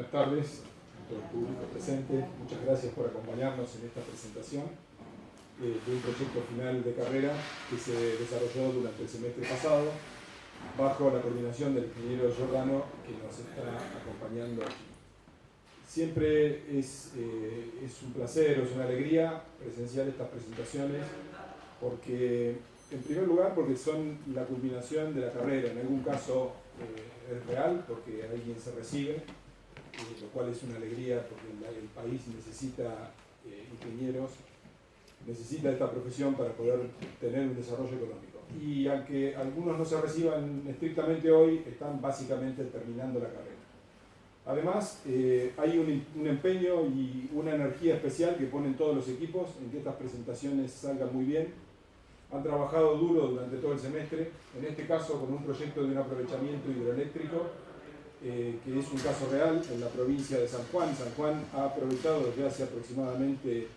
Buenas tardes a todo el público presente. Muchas gracias por acompañarnos en esta presentación de un proyecto final de carrera que se desarrolló durante el semestre pasado bajo la coordinación del ingeniero Giordano, que nos está acompañando aquí. Siempre es un placer, es una alegría presenciar estas presentaciones porque, en primer lugar, porque son la culminación de la carrera. En algún caso es real porque alguien se recibe, lo cual es una alegría porque el país necesita ingenieros, necesita esta profesión para poder tener un desarrollo económico. Y aunque algunos no se reciban estrictamente hoy, están básicamente terminando la carrera. Además, hay un empeño y una energía especial que ponen todos los equipos en que estas presentaciones salgan muy bien. Han trabajado duro durante todo el semestre, en este caso con un proyecto de un aprovechamiento hidroeléctrico, que es un caso real en la provincia de San Juan. San Juan ha aprovechado desde hace aproximadamente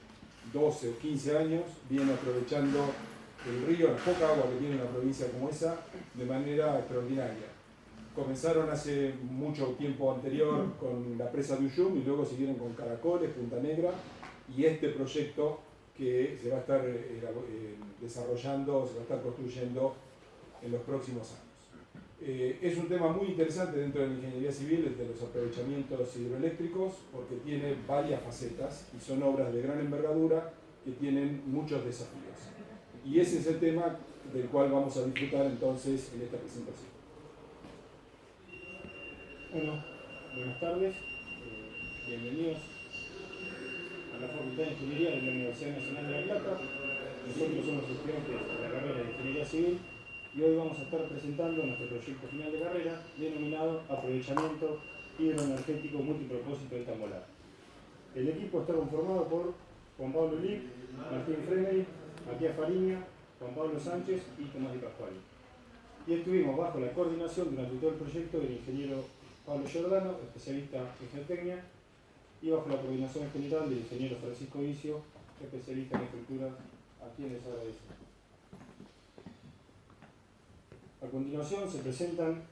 12 o 15 años, viene aprovechando el río, la poca agua que tiene una provincia como esa, de manera extraordinaria. Comenzaron hace mucho tiempo anterior con la presa de Uyum y luego siguieron con Caracoles, Punta Negra y este proyecto que se va a estar desarrollando, se va a estar construyendo en los próximos años. Es un tema muy interesante dentro de la ingeniería civil, el de los aprovechamientos hidroeléctricos, porque tiene varias facetas y son obras de gran envergadura que tienen muchos desafíos. Y ese es el tema del cual vamos a disfrutar entonces en esta presentación. Bueno, buenas tardes, bienvenidos a la Facultad de Ingeniería de la Universidad Nacional de La Plata. Nosotros somos estudiantes de la carrera de Ingeniería Civil y hoy vamos a estar presentando nuestro proyecto final de carrera denominado Aprovechamiento Hidroenergético Multipropósito del Tambolar. El equipo está conformado por Juan Pablo Lic, Martín Fremery, Matías Fariña, Juan Pablo Sánchez y Tomás Di Pasquale. Y estuvimos bajo la coordinación durante todo el proyecto del ingeniero Pablo Giordano, especialista en geotecnia, y bajo la coordinación general del ingeniero Francisco Vicio, especialista en estructuras, a quien les agradezco. A continuación se presentan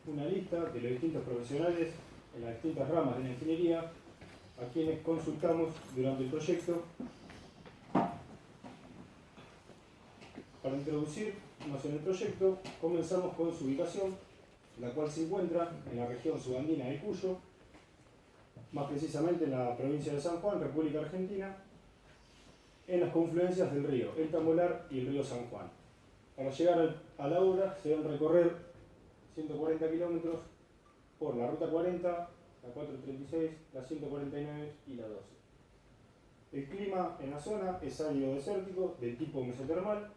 una lista de los distintos profesionales en las distintas ramas de la ingeniería a quienes consultamos durante el proyecto. Para introducirnos en el proyecto, comenzamos con su ubicación, la cual se encuentra en la región subandina de Cuyo, más precisamente en la provincia de San Juan, República Argentina, en las confluencias del río El Tambolar y el río San Juan. Para llegar a la obra se deben recorrer 140 kilómetros por la ruta 40, la 436, la 149 y la 12. El clima en la zona es árido desértico del tipo mesotermal,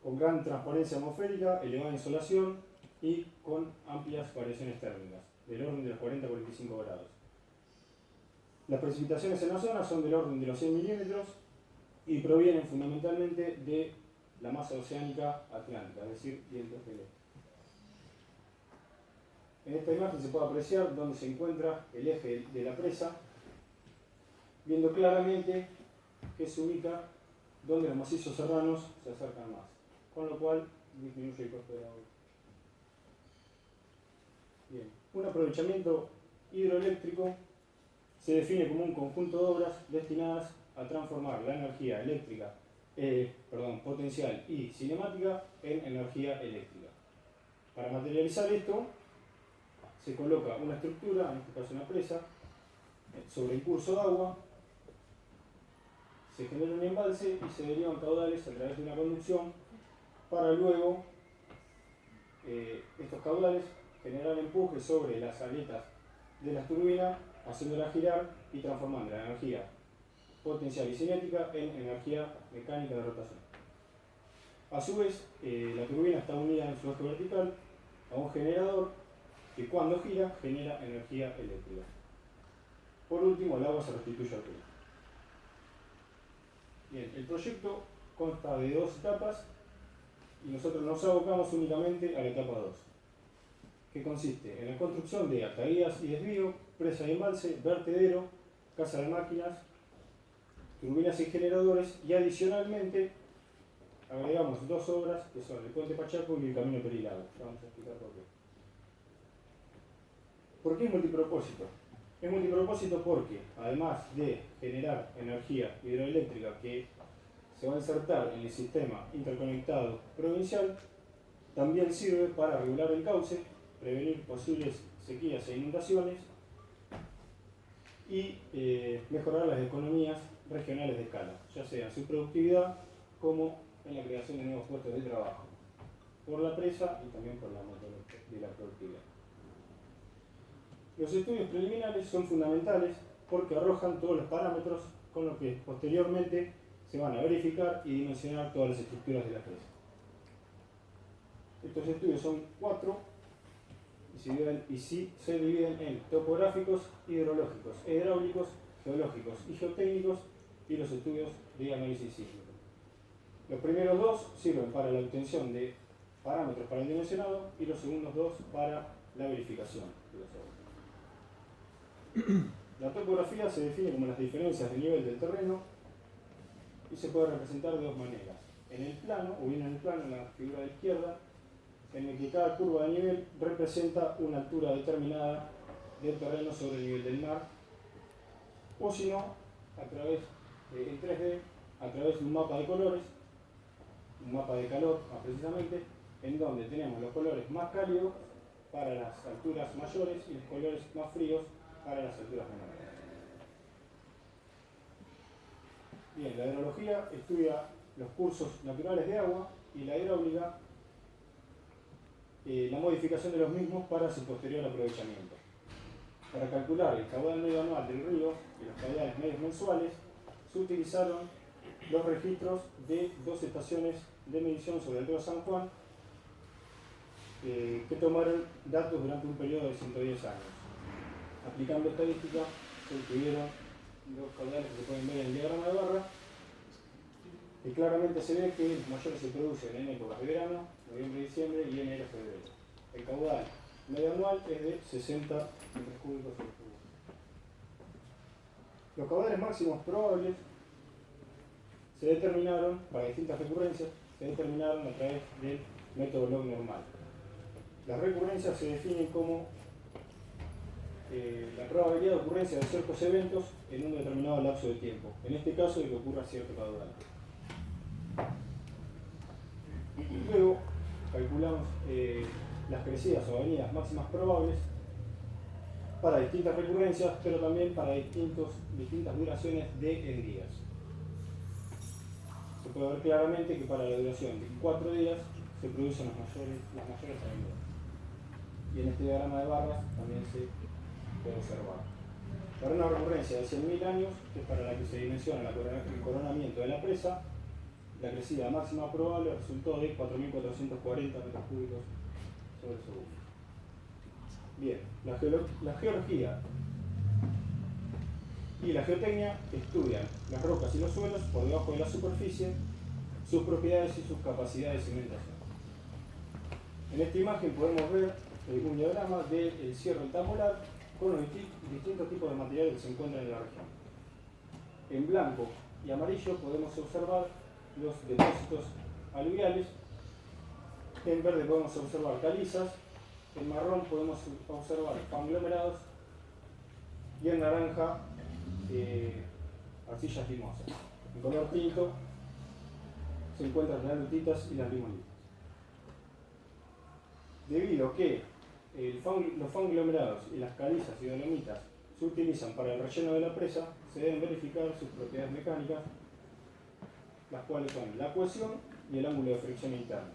con gran transparencia atmosférica, elevada insolación y con amplias variaciones térmicas, del orden de los 40 a 45 grados. Las precipitaciones en la zona son del orden de los 100 milímetros y provienen fundamentalmente de la masa oceánica atlántica, es decir, vientos del este. En esta imagen se puede apreciar dónde se encuentra el eje de la presa, viendo claramente que se ubica donde los macizos serranos se acercan más, con lo cual disminuye el costo de agua. Bien, un aprovechamiento hidroeléctrico se define como un conjunto de obras destinadas a transformar la energía eléctrica, potencial y cinemática en energía eléctrica. Para materializar esto, se coloca una estructura, en este caso una presa, sobre el curso de agua, se genera un embalse y se derivan caudales a través de una conducción para luego estos caudales generar empuje sobre las aletas de las turbinas, haciéndola girar y transformando la energía potencial y cinética en energía mecánica de rotación. A su vez, la turbina está unida en su eje vertical a un generador que cuando gira genera energía eléctrica. Por último, el agua se restituye al río. Bien, el proyecto consta de dos etapas y nosotros nos abocamos únicamente a la etapa 2, que consiste en la construcción de ataguías y desvío, presa y embalse, vertedero, casa de máquinas, turbinas y generadores, y adicionalmente agregamos dos obras que son el puente Pachaco y el camino Perilago. Ya vamos a explicar por qué. ¿Por qué es multipropósito? Es multipropósito porque, además de generar energía hidroeléctrica que se va a insertar en el sistema interconectado provincial, también sirve para regular el cauce, prevenir posibles sequías e inundaciones y mejorar las economías regionales de escala, ya sea en su productividad como en la creación de nuevos puestos de trabajo, por la presa y también por la motor de la productividad. Los estudios preliminares son fundamentales porque arrojan todos los parámetros con los que posteriormente se van a verificar y dimensionar todas las estructuras de la presa. Estos estudios son 4 y se dividen en topográficos, hidrológicos, hidráulicos, geológicos y geotécnicos y los estudios de análisis sísmico. Los primeros 2 sirven para la obtención de parámetros para el dimensionado y los segundos 2 para la verificación de los obras. La topografía se define como las diferencias de nivel del terreno y se puede representar de dos maneras. En el plano, o bien en el plano, en la figura de la izquierda, en el que cada curva de nivel representa una altura determinada del terreno sobre el nivel del mar, o si no, a través en 3D, a través de un mapa de colores, un mapa de calor más precisamente, en donde tenemos los colores más cálidos para las alturas mayores y los colores más fríos para las alturas menores. Bien, la hidrología estudia los cursos naturales de agua y la hidráulica la modificación de los mismos para su posterior aprovechamiento. Para calcular el caudal medio anual del río y los caudales medios mensuales, se utilizaron los registros de 2 estaciones de medición sobre el río San Juan que tomaron datos durante un periodo de 110 años. Aplicando estadística, se obtuvieron los caudales que se pueden ver en el diagrama de barra, y claramente se ve que los mayores se producen en épocas de verano, noviembre, diciembre y enero, febrero. El caudal medio anual es de 60 metros cúbicos sobre segundo. Los caudales máximos probables se determinaron, para distintas recurrencias, se determinaron a través del método log normal. Las recurrencias se definen como la probabilidad de ocurrencia de ciertos eventos en un determinado lapso de tiempo. En este caso, de que ocurra cierto caudal. Luego calculamos las crecidas o avenidas máximas probables para distintas recurrencias, pero también para distintas duraciones de en días. Se puede ver claramente que para la duración de 4 días se producen las mayores avenidas. Y en este diagrama de barras también se puede observar. Para una recurrencia de 100.000 años, que es para la que se dimensiona el coronamiento de la presa, la crecida máxima probable resultó de 4.440 metros cúbicos sobre segundo. Bien, la geología y la geotecnia estudian las rocas y los suelos por debajo de la superficie, sus propiedades y sus capacidades de cimentación. En esta imagen podemos ver un diagrama del Cierro del Tamolar con los distintos tipos de materiales que se encuentran en la región. En blanco y amarillo podemos observar los depósitos aluviales, en verde podemos observar calizas, en marrón podemos observar conglomerados y en naranja arcillas limosas. En color tinto se encuentran las lutitas y las limolitas. Debido a que los conglomerados y las calizas y dolomitas se utilizan para el relleno de la presa, se deben verificar sus propiedades mecánicas, las cuales son la cohesión y el ángulo de fricción interno.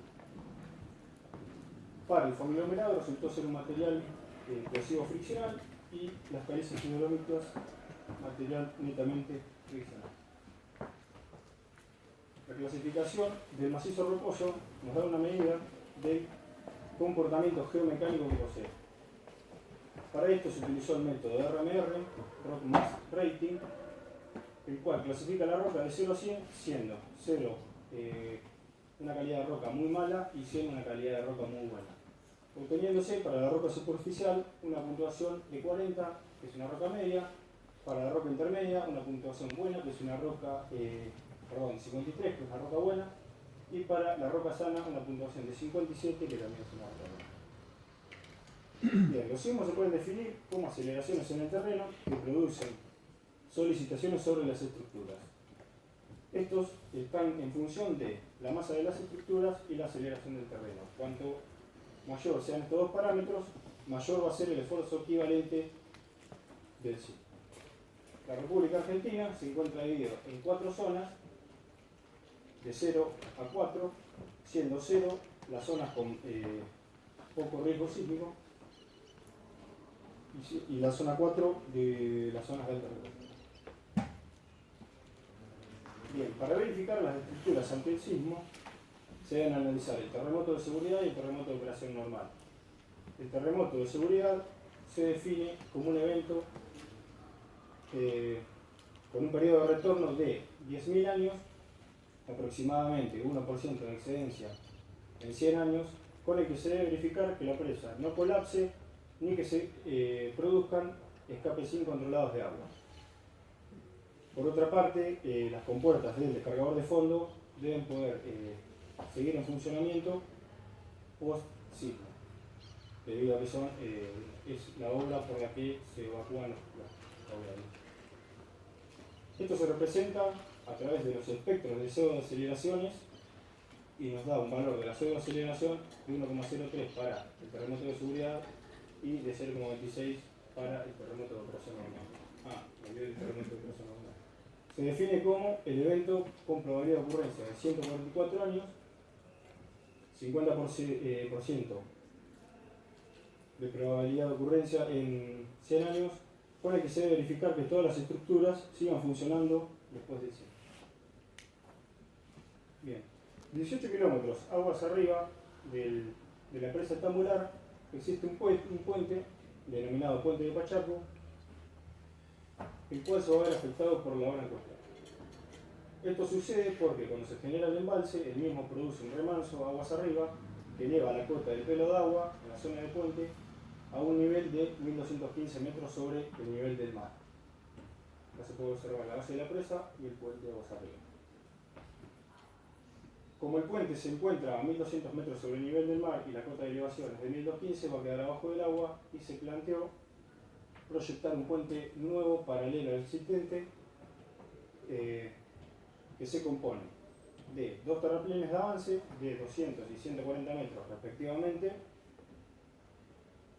Para el conglomerado resultó ser un material cohesivo friccional y las calizas y dolomitas material netamente friccional. La clasificación del macizo rocoso nos da una medida del comportamiento geomecánico que posee. Para esto se utilizó el método de RMR, Rock Mass Rating, el cual clasifica la roca de 0 a 100, siendo 0 una calidad de roca muy mala y 100 una calidad de roca muy buena. Obteniéndose para la roca superficial una puntuación de 40, que es una roca media, para la roca intermedia una puntuación buena, que es una roca, 53, que es una roca buena, y para la roca sana una puntuación de 57, que también es una roca Bien, los sismos se pueden definir como aceleraciones en el terreno que producen solicitaciones sobre las estructuras. Estos están en función de la masa de las estructuras y la aceleración del terreno. Cuanto mayor sean estos dos parámetros, mayor va a ser el esfuerzo equivalente del sismo. La República Argentina se encuentra dividida en 4 zonas, de 0 a 4, siendo 0 las zonas con poco riesgo sísmico y la zona 4 de las zonas de alto riesgo. Bien, para verificar las estructuras ante el sismo, se deben analizar el terremoto de seguridad y el terremoto de operación normal. El terremoto de seguridad se define como un evento con un periodo de retorno de 10.000 años, aproximadamente 1% de excedencia en 100 años, con el que se debe verificar que la presa no colapse ni que se produzcan escapes incontrolados de agua. Por otra parte, las compuertas del descargador de fondo deben poder seguir en funcionamiento post-sismo, debido a que es la obra por la que se evacúan los obreros. Esto se representa a través de los espectros de pseudoaceleraciones y nos da un valor de la pseudoaceleración de 1,03 para el terremoto de seguridad y de 0,26 para el terremoto de operación normal. El terremoto de operación normal. Se define como el evento con probabilidad de ocurrencia de 144 años, 50% de probabilidad de ocurrencia en 100 años, con el que se debe verificar que todas las estructuras sigan funcionando después del sismo. Bien, 18 kilómetros aguas arriba de la presa Tambular existe un puente denominado Puente de Pachaco, el cual se va a ver afectado por la ola costera. Esto sucede porque cuando se genera el embalse, el mismo produce un remanso aguas arriba que eleva la cota del pelo de agua en la zona del puente a un nivel de 1215 metros sobre el nivel del mar. Acá se puede observar la base de la presa y el puente de aguas arriba. Como el puente se encuentra a 1200 metros sobre el nivel del mar y la cota de elevación es de 1215, va a quedar abajo del agua y se planteó proyectar un puente nuevo paralelo al existente que se compone de 2 terraplenes de avance de 200 y 140 metros respectivamente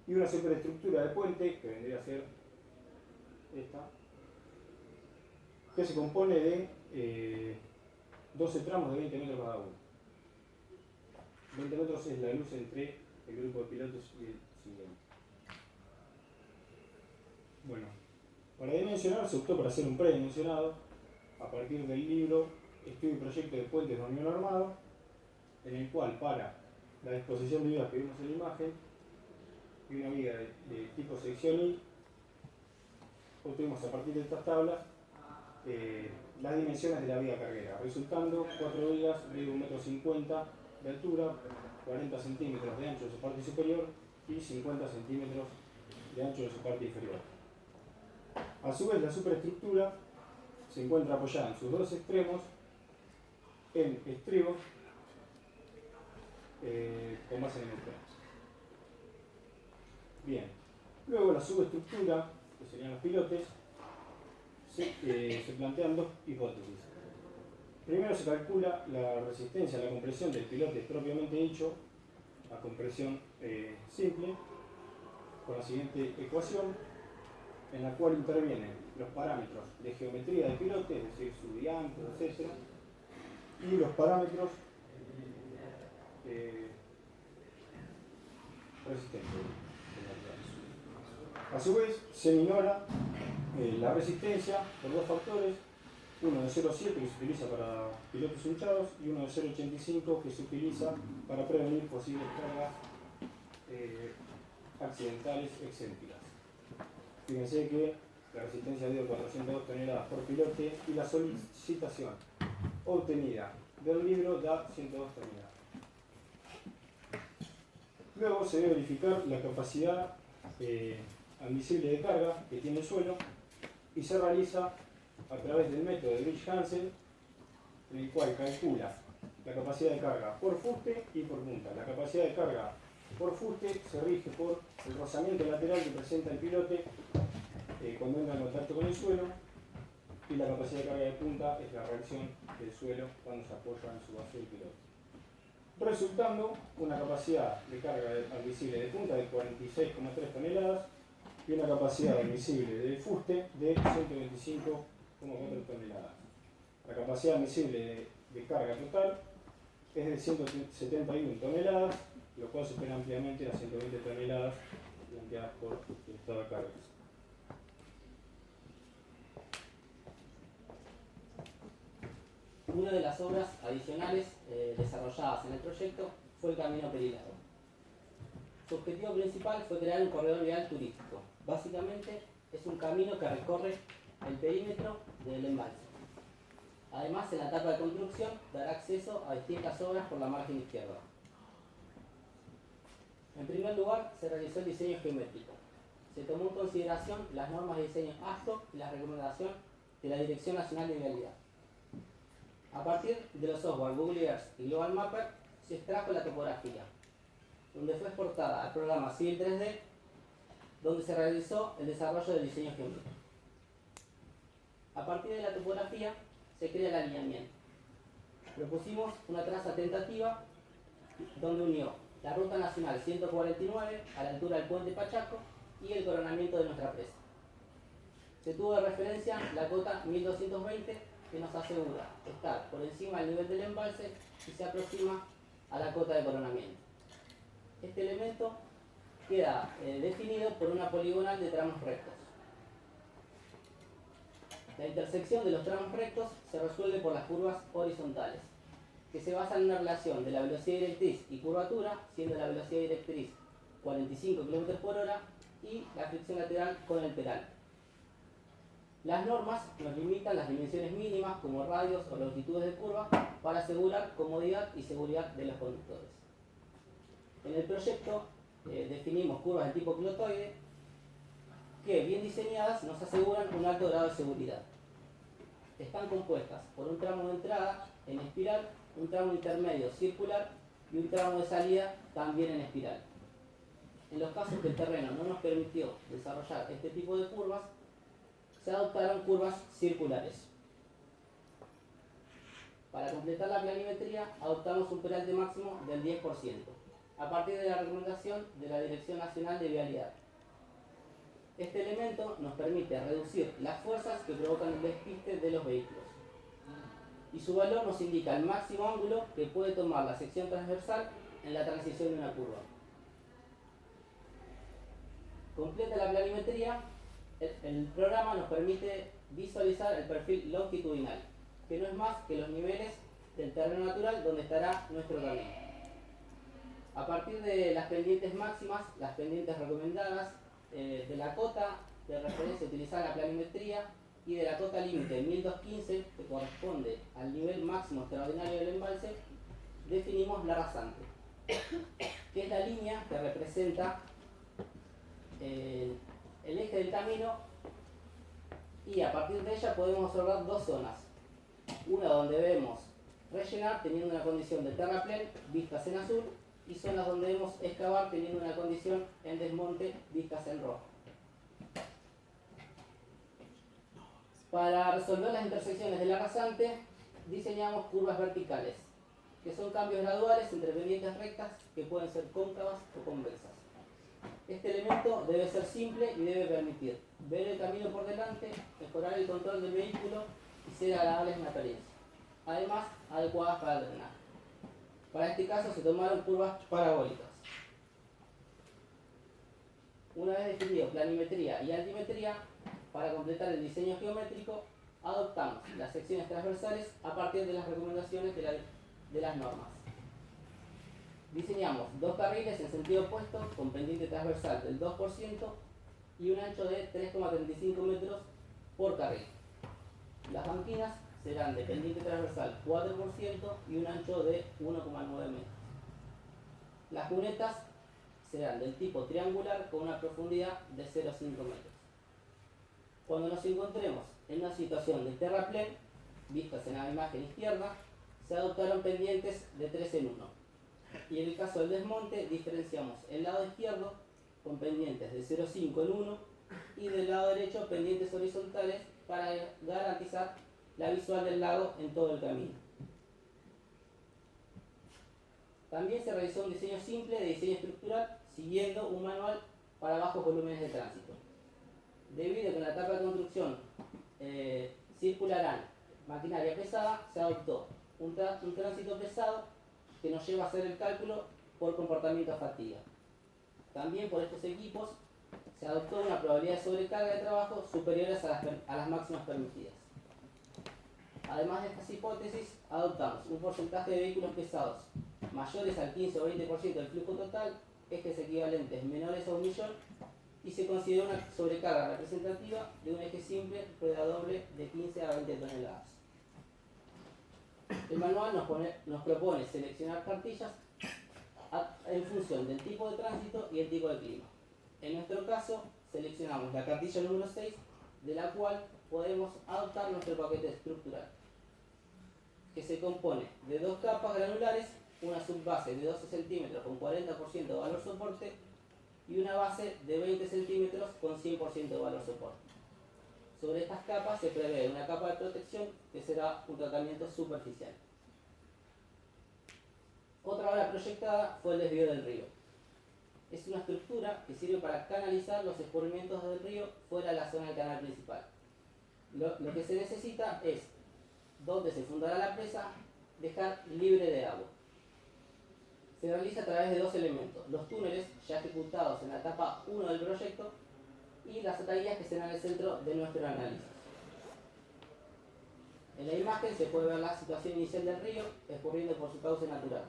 y una superestructura de puente que vendría a ser esta, que se compone de 12 tramos de 20 metros cada uno. 20 metros es la luz entre el grupo de pilotos y el siguiente. Bueno, para dimensionar se optó por hacer un predimensionado a partir del libro Estudio y Proyecto de Puentes de Unión Armado, en el cual para la disposición de vigas que vimos en la imagen y una viga de tipo sección I, obtuvimos a partir de estas tablas las dimensiones de la viga carguera, resultando 4 vigas de 1,50 m de altura, 40 centímetros de ancho de su parte superior y 50 centímetros de ancho de su parte inferior. A su vez, la superestructura se encuentra apoyada en sus dos extremos en estribos con base en el tren. Bien, luego la subestructura, que serían los pilotes, se plantean dos hipótesis. Primero se calcula la resistencia a la compresión del pilote propiamente dicho, a compresión simple, con la siguiente ecuación, en la cual intervienen los parámetros de geometría del pilote, es decir, su diámetro, etc., y los parámetros resistentes. A su vez, se minora la resistencia por dos factores, uno de 0,7 que se utiliza para pilotos hinchados y uno de 0,85 que se utiliza para prevenir posibles cargas accidentales excéntricas. Fíjense que la resistencia dio 402 toneladas por pilote y la solicitación obtenida del libro da 102 toneladas. Luego se debe verificar la capacidad admisible de carga que tiene el suelo y se realiza a través del método de Bridge-Hansel, en el cual calcula la capacidad de carga por fuste y por punta. La capacidad de carga Por fuste se rige por el rozamiento lateral que presenta el pilote cuando entra en contacto con el suelo, y la capacidad de carga de punta es la reacción del suelo cuando se apoya en su base del pilote, resultando una capacidad de carga admisible de punta de 46,3 toneladas y una capacidad admisible de fuste de 125,4 toneladas. La capacidad admisible de carga total es de 171 toneladas, lo cual supera ampliamente las 120 toneladas planteadas por el estado de cargas. Una de las obras adicionales desarrolladas en el proyecto fue el Camino Perilago. Su objetivo principal fue crear un corredor vial turístico. Básicamente es un camino que recorre el perímetro del embalse. Además, en la etapa de construcción dará acceso a distintas obras por la margen izquierda. En primer lugar, se realizó el diseño geométrico. Se tomó en consideración las normas de diseño ASTO y la recomendación de la Dirección Nacional de Vialidad. A partir de los software Google Earth y Global Mapper, se extrajo la topografía, donde fue exportada al programa Civil 3D, donde se realizó el desarrollo del diseño geométrico. A partir de la topografía, se crea el alineamiento. Propusimos una traza tentativa donde unió la Ruta Nacional 149 a la altura del Puente Pachaco y el coronamiento de nuestra presa. Se tuvo de referencia la cota 1220, que nos asegura estar por encima del nivel del embalse y se aproxima a la cota de coronamiento. Este elemento queda definido por una poligonal de tramos rectos. La intersección de los tramos rectos se resuelve por las curvas horizontales, que se basan en una relación de la velocidad directriz y curvatura, siendo la velocidad directriz 45 km por hora y la fricción lateral con el pedal. Las normas nos limitan las dimensiones mínimas como radios o longitudes de curva para asegurar comodidad y seguridad de los conductores. En el proyecto definimos curvas de tipo pilotoide que, bien diseñadas, nos aseguran un alto grado de seguridad. Están compuestas por un tramo de entrada en espiral, un tramo intermedio circular y un tramo de salida también en espiral. En los casos que el terreno no nos permitió desarrollar este tipo de curvas, se adoptaron curvas circulares. Para completar la planimetría, adoptamos un peralte máximo del 10%, a partir de la recomendación de la Dirección Nacional de Vialidad. Este elemento nos permite reducir las fuerzas que provocan el despiste de los vehículos, y su valor nos indica el máximo ángulo que puede tomar la sección transversal en la transición de una curva. Completa la planimetría, el programa nos permite visualizar el perfil longitudinal, que no es más que los niveles del terreno natural donde estará nuestro camino. A partir de las pendientes máximas, las pendientes recomendadas, de la cota de referencia utilizada en la planimetría y de la cota límite 1215, que corresponde al nivel máximo extraordinario del embalse, definimos la rasante, que es la línea que representa el eje del camino, y a partir de ella podemos observar dos zonas. Una donde debemos rellenar teniendo una condición de terraplén vistas en azul, y zonas donde debemos excavar teniendo una condición en desmonte vistas en rojo. Para resolver las intersecciones de la rasante, diseñamos curvas verticales, que son cambios graduales entre pendientes rectas que pueden ser cóncavas o convexas. Este elemento debe ser simple y debe permitir ver el camino por delante, mejorar el control del vehículo y ser agradables en la apariencia. Además, adecuadas para el drenaje. Para este caso se tomaron curvas parabólicas. Una vez definido planimetría y altimetría, para completar el diseño geométrico, adoptamos las secciones transversales a partir de las recomendaciones de las normas. Diseñamos dos carriles en sentido opuesto con pendiente transversal del 2% y un ancho de 3,35 metros por carril. Las banquinas serán de pendiente transversal 4% y un ancho de 1,9 metros. Las cunetas serán del tipo triangular con una profundidad de 0,5 metros. Cuando nos encontremos en una situación de terraplén, vistas en la imagen izquierda, se adoptaron pendientes de 3 en 1. Y en el caso del desmonte diferenciamos el lado izquierdo con pendientes de 0,5 en 1 y del lado derecho pendientes horizontales para garantizar la visual del lago en todo el camino. También se realizó un diseño simple de diseño estructural siguiendo un manual para bajos volúmenes de tránsito. Debido a que en la etapa de construcción circularán maquinaria pesada, se adoptó un tránsito pesado que nos lleva a hacer el cálculo por comportamiento a fatiga. También por estos equipos se adoptó una probabilidad de sobrecarga de trabajo superiores a las máximas permitidas. Además de estas hipótesis, adoptamos un porcentaje de vehículos pesados mayores al 15 o 20% del flujo total, ejes equivalentes menores a 1 millón, y se considera una sobrecarga representativa de un eje simple rueda doble de 15 a 20 toneladas. El manual nos propone seleccionar cartillas en función del tipo de tránsito y el tipo de clima. En nuestro caso, seleccionamos la cartilla número 6, de la cual podemos adoptar nuestro paquete estructural, que se compone de 2 capas granulares, una subbase de 12 centímetros con 40% de valor soporte y una base de 20 centímetros con 100% de valor soporte. Sobre estas capas se prevé una capa de protección que será un tratamiento superficial. Otra obra proyectada fue el desvío del río. Es una estructura que sirve para canalizar los escurrimientos del río fuera de la zona del canal principal. Lo que se necesita es, donde se fundará la presa, dejar libre de agua. Se realiza a través de 2 elementos: los túneles ya ejecutados en la etapa 1 del proyecto y las atadurías que serán el centro de nuestro análisis. En la imagen se puede ver la situación inicial del río escurriendo por su cauce natural.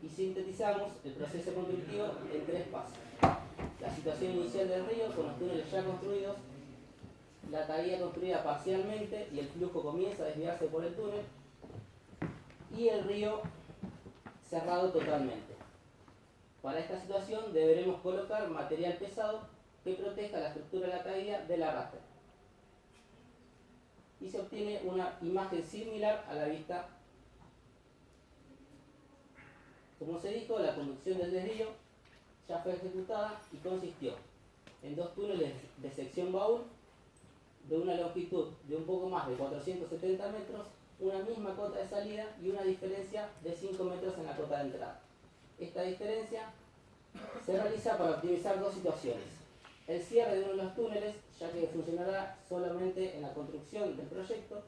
Y sintetizamos el proceso constructivo en 3 pasos: la situación inicial del río con los túneles ya construidos, la ataduría construida parcialmente y el flujo comienza a desviarse por el túnel, y el río cerrado totalmente. Para esta situación deberemos colocar material pesado que proteja la estructura de la caída del arrastre. Y se obtiene una imagen similar a la vista. Como se dijo, la conducción del desvío ya fue ejecutada y consistió en 2 túneles de sección baúl de una longitud de un poco más de 470 metros, una misma cota de salida y una diferencia de 5 metros en la cota de entrada. Esta diferencia se realiza para optimizar 2 situaciones: el cierre de uno de los túneles, ya que funcionará solamente en la construcción del proyecto,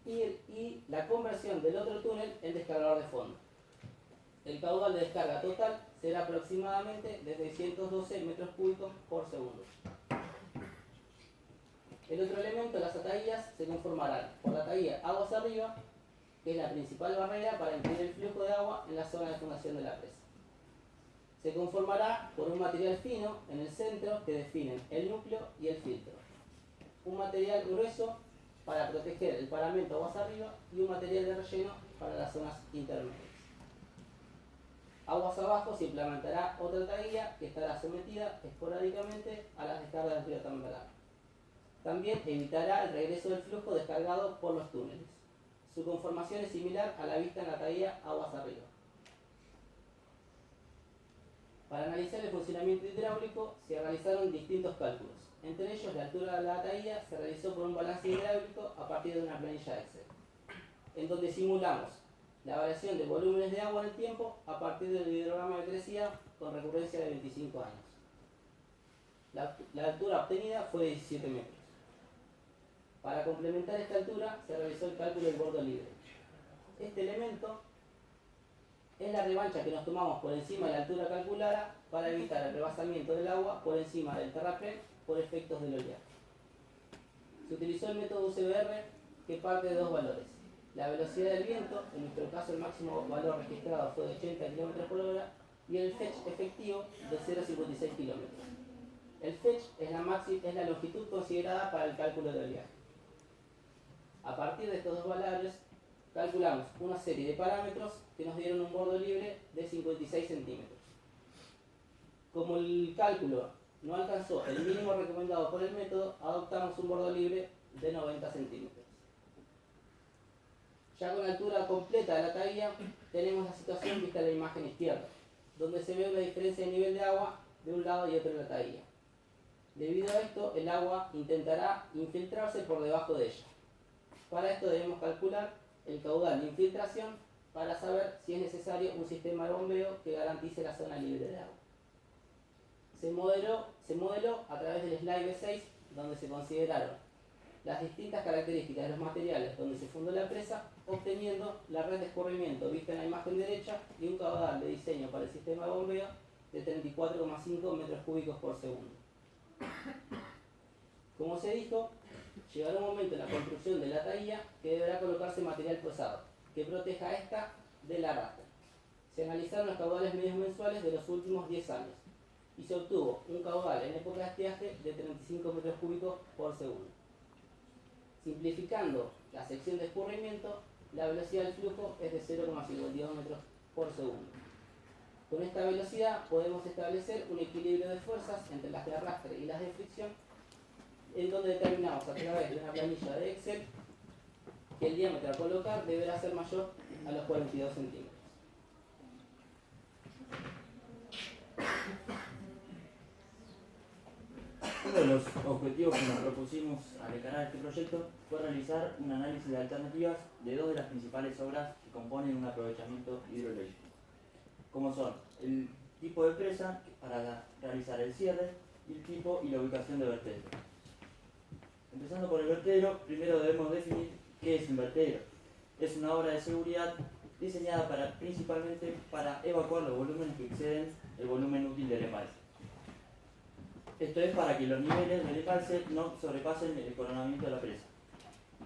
y la conversión del otro túnel en descargador de fondo. El caudal de descarga total será aproximadamente de 612 metros cúbicos por segundo. El otro elemento, las atadurías, se conformarán por la ataduría aguas arriba, que es la principal barrera para impedir el flujo de agua en la zona de fundación de la presa. Se conformará por un material fino en el centro que definen el núcleo y el filtro, un material grueso para proteger el paramento aguas arriba y un material de relleno para las zonas intermedias. Aguas abajo se implementará otra ataduría que estará sometida esporádicamente a las descargas del río Tambará. También evitará el regreso del flujo descargado por los túneles. Su conformación es similar a la vista en la ataduría aguas arriba. Para analizar el funcionamiento hidráulico se realizaron distintos cálculos. Entre ellos, la altura de la ataduría se realizó por un balance hidráulico a partir de una planilla Excel, en donde simulamos la variación de volúmenes de agua en el tiempo a partir del hidrograma de crecida con recurrencia de 25 años. La altura obtenida fue de 17 metros. Para complementar esta altura se realizó el cálculo del bordo libre. Este elemento es la revancha que nos tomamos por encima de la altura calculada para evitar el rebasamiento del agua por encima del terraplén por efectos del oleaje. Se utilizó el método UCBR, que parte de 2 valores: la velocidad del viento, en nuestro caso el máximo valor registrado fue de 80 km por hora, y el fetch efectivo de 0,56 km. El fetch es la longitud considerada para el cálculo de oleaje. A partir de estos 2 valores, calculamos una serie de parámetros que nos dieron un bordo libre de 56 centímetros. Como el cálculo no alcanzó el mínimo recomendado por el método, adoptamos un bordo libre de 90 centímetros. Ya con la altura completa de la ataduría, tenemos la situación vista en la imagen izquierda, donde se ve una diferencia de nivel de agua de un lado y otro de la tailla. Debido a esto, el agua intentará infiltrarse por debajo de ella. Para esto debemos calcular el caudal de infiltración para saber si es necesario un sistema de bombeo que garantice la zona libre de agua. Se modeló a través del slide B6, donde se consideraron las distintas características de los materiales donde se fundó la presa, obteniendo la red de escurrimiento vista en la imagen derecha y un caudal de diseño para el sistema de bombeo de 34,5 metros cúbicos por segundo. Como se dijo, llegará un momento en la construcción de la tailla que deberá colocarse material pesado, que proteja a esta del arrastre. Se analizaron los caudales medios mensuales de los últimos 10 años y se obtuvo un caudal en época de estiaje de 35 metros cúbicos por segundo. Simplificando la sección de escurrimiento, la velocidad del flujo es de 0,52 metros por segundo. Con esta velocidad podemos establecer un equilibrio de fuerzas entre las de arrastre y las de fricción, en donde determinamos a través de una planilla de Excel que el diámetro a colocar deberá ser mayor a los 42 centímetros. Uno de los objetivos que nos propusimos al encarar este proyecto fue realizar un análisis de alternativas de dos de las principales obras que componen un aprovechamiento hidroeléctrico, como son el tipo de presa para realizar el cierre y el tipo y la ubicación de vertedero. Empezando por el vertedero, primero debemos definir qué es un vertedero. Es una obra de seguridad diseñada principalmente para evacuar los volúmenes que exceden el volumen útil del embalse. Esto es para que los niveles del embalse no sobrepasen el coronamiento de la presa.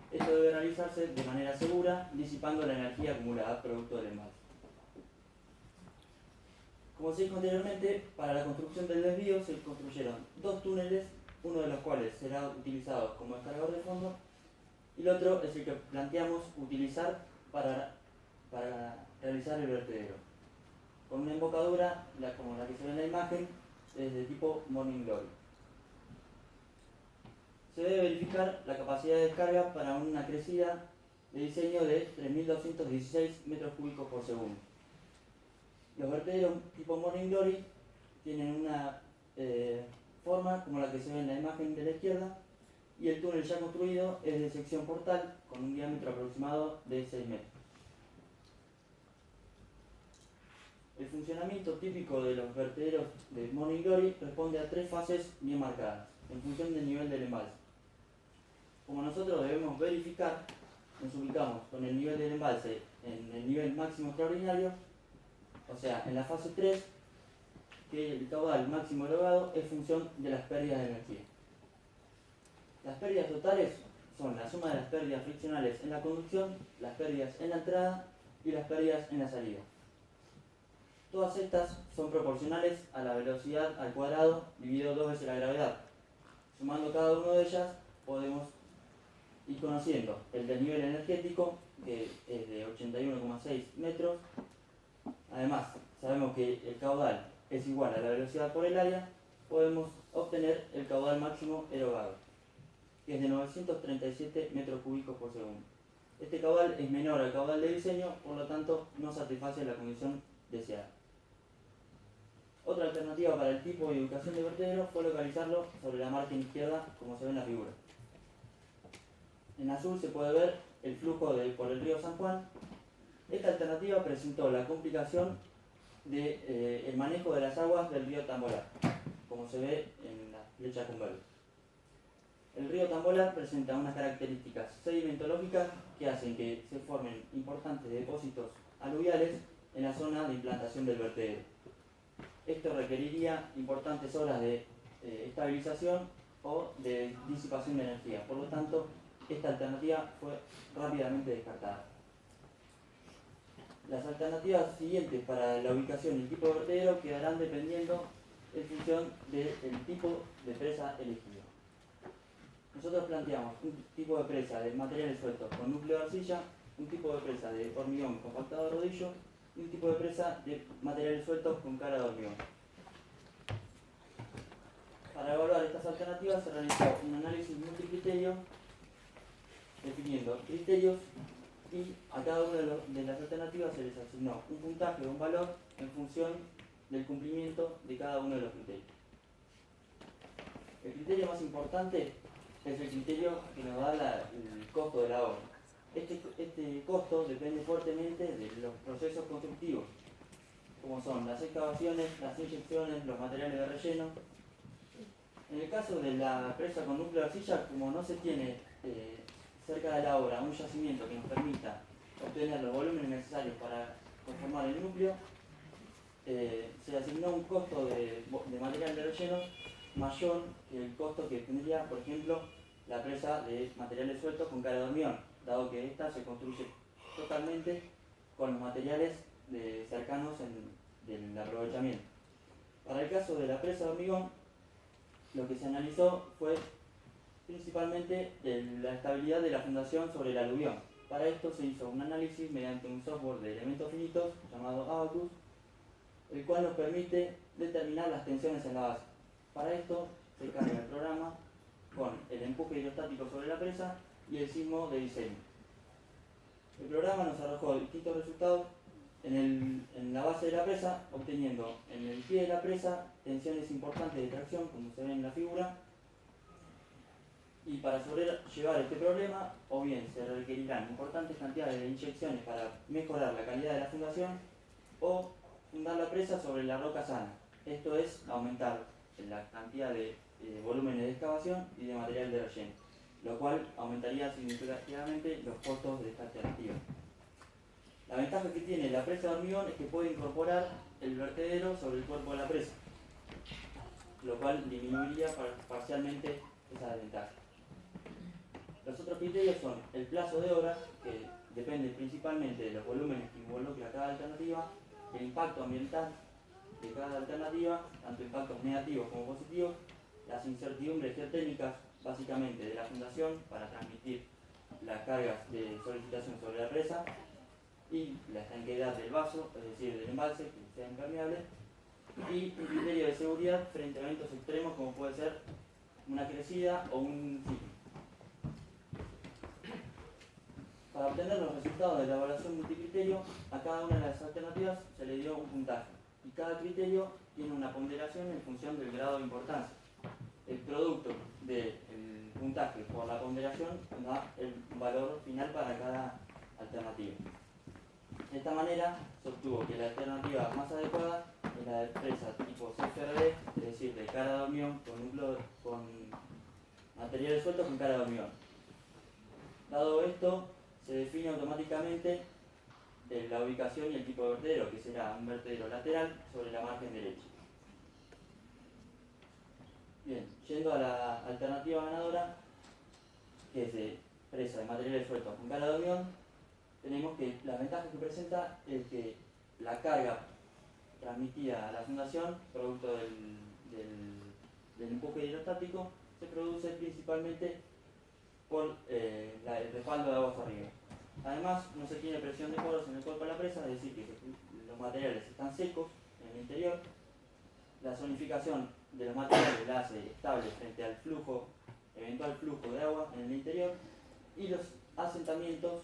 Esto debe realizarse de manera segura, disipando la energía acumulada producto del embalse. Como se dijo anteriormente, para la construcción del desvío se construyeron dos túneles, uno de los cuales será utilizado como descargador de fondo y el otro es el que planteamos utilizar para realizar el vertedero, con una embocadura, como la que se ve en la imagen, es de tipo Morning Glory. Se debe verificar la capacidad de descarga para una crecida de diseño de 3.216 metros cúbicos por segundo. Los vertederos tipo Morning Glory tienen una forma como la que se ve en la imagen de la izquierda y el túnel ya construido es de sección portal con un diámetro aproximado de 6 metros. El funcionamiento típico de los vertederos de Morning Glory responde a tres fases bien marcadas, en función del nivel del embalse. Como nosotros debemos verificar, nos ubicamos con el nivel del embalse en el nivel máximo extraordinario, o sea, en la fase 3, que el caudal máximo elevado es función de las pérdidas de energía. Las pérdidas totales son la suma de las pérdidas friccionales en la conducción, las pérdidas en la entrada y las pérdidas en la salida. Todas estas son proporcionales a la velocidad al cuadrado dividido 2 veces la gravedad. Sumando cada una de ellas podemos ir conociendo el desnivel energético, que es de 81,6 metros. Además, sabemos que el caudal es igual a la velocidad por el área, podemos obtener el caudal máximo erogado, que es de 937 metros cúbicos por segundo. Este caudal es menor al caudal de diseño, por lo tanto no satisface la condición deseada. Otra alternativa para el tipo y ubicación de vertedero fue localizarlo sobre la margen izquierda, como se ve en la figura. En azul se puede ver el flujo por el río San Juan. Esta alternativa presentó la complicación del manejo de las aguas del río Tambolar, como se ve en la flecha con verde. El río Tambolar presenta unas características sedimentológicas que hacen que se formen importantes depósitos aluviales en la zona de implantación del vertedero. Esto requeriría importantes horas de estabilización o de disipación de energía. Por lo tanto, esta alternativa fue rápidamente descartada. Las alternativas siguientes para la ubicación y el tipo de vertedero quedarán dependiendo en función del tipo de presa elegido. Nosotros planteamos un tipo de presa de materiales sueltos con núcleo de arcilla, un tipo de presa de hormigón compactado de rodillo y un tipo de presa de materiales sueltos con cara de hormigón. Para evaluar estas alternativas se realizó un análisis multicriterio definiendo criterios y a cada una de las alternativas se les asignó un puntaje o un valor en función del cumplimiento de cada uno de los criterios. El criterio más importante es el criterio que nos da el costo de la obra. Este costo depende fuertemente de los procesos constructivos, como son las excavaciones, las inyecciones, los materiales de relleno. En el caso de la presa con núcleo de arcilla, como no se tiene cerca de la obra un yacimiento que nos permita obtener los volúmenes necesarios para conformar el núcleo, se asignó un costo de material de relleno mayor que el costo que tendría, por ejemplo, la presa de materiales sueltos con cara de hormigón, dado que ésta se construye totalmente con los materiales cercanos del aprovechamiento. Para el caso de la presa de hormigón, lo que se analizó fue principalmente la estabilidad de la fundación sobre el aluvión. Para esto se hizo un análisis mediante un software de elementos finitos llamado Abacus, el cual nos permite determinar las tensiones en la base. Para esto se carga el programa con el empuje hidrostático sobre la presa y el sismo de diseño. El programa nos arrojó distintos resultados en la base de la presa, obteniendo en el pie de la presa tensiones importantes de tracción, como se ve en la figura. Y para sobrellevar este problema, o bien se requerirán importantes cantidades de inyecciones para mejorar la calidad de la fundación, o fundar la presa sobre la roca sana. Esto es aumentar la cantidad de volúmenes de excavación y de material de relleno, lo cual aumentaría significativamente los costos de esta alternativa. La ventaja que tiene la presa de hormigón es que puede incorporar el vertedero sobre el cuerpo de la presa, lo cual disminuiría parcialmente esa desventaja. Los otros criterios son el plazo de obra, que depende principalmente de los volúmenes que involucra cada alternativa, el impacto ambiental de cada alternativa, tanto impactos negativos como positivos, las incertidumbres geotécnicas, básicamente de la fundación, para transmitir las cargas de solicitación sobre la presa, y la estanqueidad del vaso, es decir, del embalse, que sea impermeable, y un criterio de seguridad frente a eventos extremos como puede ser una crecida o un sismo. Para obtener los resultados de la evaluación multicriterio, a cada una de las alternativas se le dio un puntaje, y cada criterio tiene una ponderación en función del grado de importancia. El producto del puntaje por la ponderación da el valor final para cada alternativa. De esta manera se obtuvo que la alternativa más adecuada es la de presa tipo CFRD, es decir, de cara de hormigón con materiales sueltos con cara de hormigón. Dado esto, se define automáticamente la ubicación y el tipo de vertedero, que será un vertedero lateral sobre la margen derecha. Bien, yendo a la alternativa ganadora, que es de presa de materiales sueltos con cara de hormigón, tenemos que las ventajas que presenta es que la carga transmitida a la fundación, producto del empuje hidrostático, se produce principalmente por el respaldo de aguas arriba. Además, no se tiene presión de poros en el cuerpo de la presa, es decir, que los materiales están secos en el interior. La zonificación de los materiales la hace estable frente al eventual flujo de agua en el interior, y los asentamientos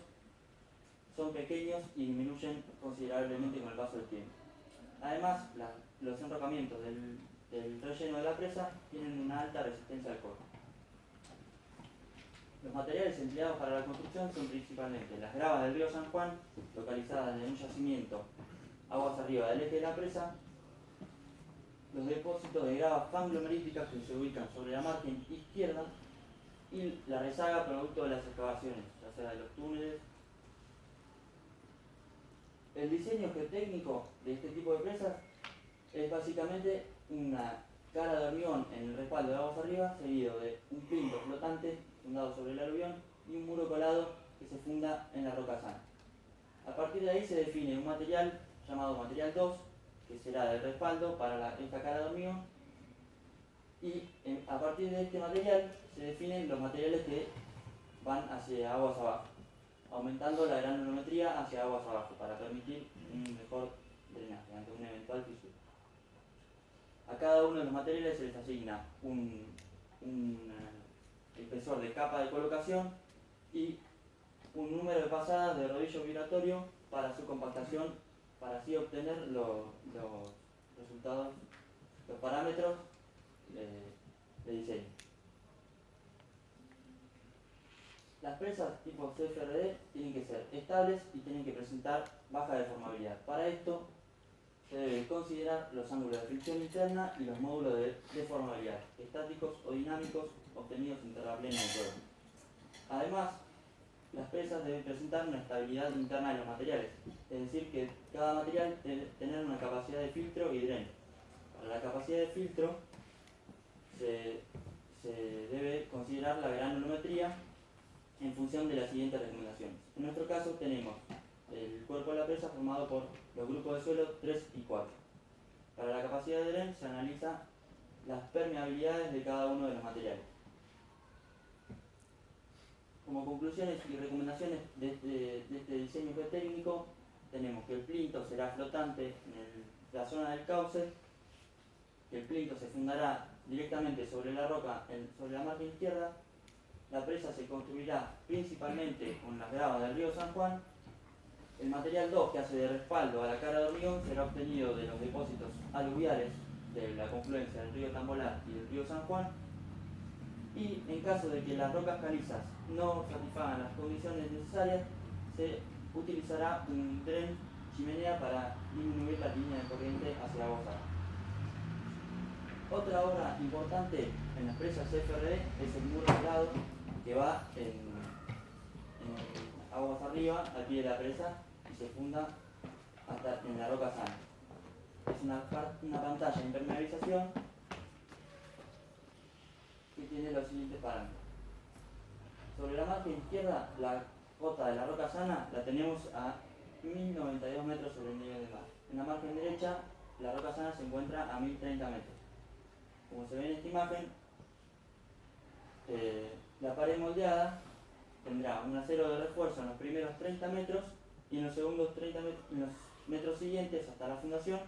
son pequeños y disminuyen considerablemente con el paso del tiempo. Además, los enrocamientos del relleno de la presa tienen una alta resistencia al corte. Los materiales empleados para la construcción son principalmente las gravas del río San Juan, localizadas en un yacimiento aguas arriba del eje de la presa, los depósitos de gravas panglomeríticas que se ubican sobre la margen izquierda, y la rezaga producto de las excavaciones, ya sea de los túneles. El diseño geotécnico de este tipo de presas es básicamente una cara de hormigón en el respaldo de aguas arriba, seguido de un plinto flotante fundado sobre el aluvión y un muro colado que se funda en la roca sana. A partir de ahí se define un material llamado material 2, que será el respaldo para esta cara de hormigón, y a partir de este material se definen los materiales que van hacia aguas abajo, aumentando la granulometría hacia aguas abajo para permitir un mejor drenaje ante una eventual fisura. A cada uno de los materiales se les asigna un espesor de capa de colocación y un número de pasadas de rodillo vibratorio para su compactación, para así obtener los resultados, los parámetros de diseño. Las presas tipo CFRD tienen que ser estables y tienen que presentar baja deformabilidad. Para esto se deben considerar los ángulos de fricción interna y los módulos de deformabilidad, estáticos o dinámicos, obtenidos en terraplén en el suelo. Además, las presas deben presentar una estabilidad interna de los materiales, es decir, que cada material debe tener una capacidad de filtro y dreno. Para la capacidad de filtro se debe considerar la granulometría en función de las siguientes recomendaciones. En nuestro caso tenemos el cuerpo de la presa formado por los grupos de suelo 3 y 4. Para la capacidad de dren se analiza las permeabilidades de cada uno de los materiales. Como conclusiones y recomendaciones de este diseño geotécnico, tenemos que el plinto será flotante en la zona del cauce, que el plinto se fundará directamente sobre la roca, sobre la margen izquierda. La presa se construirá principalmente con las gravas del río San Juan. El material 2, que hace de respaldo a la cara de hormigón, será obtenido de los depósitos aluviales de la confluencia del río Tambolá y del río San Juan. Y en caso de que las rocas calizas no satisfagan las condiciones necesarias, se utilizará un tren chimenea para disminuir la línea de corriente hacia aguas abajo. Otra obra importante en las presas CFRD es el muro helado que va en aguas arriba, al pie de la presa, y se funda hasta en la roca sana. Es una pantalla de impermeabilización que tiene los siguientes parámetros. Sobre la margen izquierda, la cota de la roca sana la tenemos a 1092 metros sobre el nivel del mar. En la margen derecha, la roca sana se encuentra a 1030 metros. Como se ve en esta imagen, la pared moldeada tendrá un acero de refuerzo en los primeros 30 metros y en los segundos 30 en los metros siguientes hasta la fundación